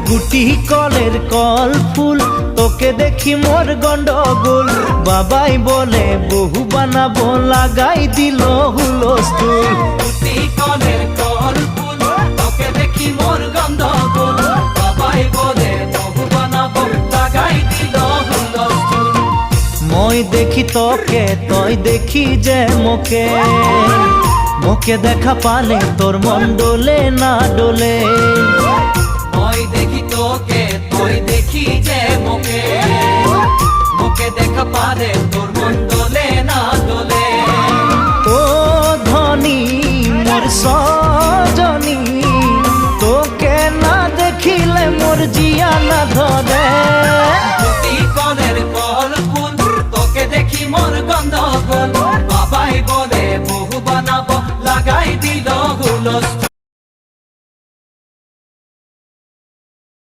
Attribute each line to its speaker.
Speaker 1: গুটি কলের কল ফুল তোকে দেখি মোর গন্ডগোল বাবাই বলে বহু বানাবো লাগাই দিল হুলস্থুল
Speaker 2: গুটি কলের কল ফুল তোকে দেখি মোর গন্ডগোল বাবাই বলে বহু বানাবো লাগাই দিল হুলস্থুল
Speaker 1: মই দেখি তোকে তই দেখি যে মোকে মোকে দেখা পালে তোর মন ডোলে না ডোলে
Speaker 2: মই দেখি তোকে তুই দেখি যে মোকে মোকে দেখা পারে তোর মন দোলে না দোলে
Speaker 1: ও ধনী মোর সজনী তোকে না দেখিলে মোর জিয়া না ধরে
Speaker 2: গুটি কলের কল ফুল তোকে দেখি মোর গন্ডগোল বাবাই বলে বহু বানাবো লাগাই দিল হুলস্থুল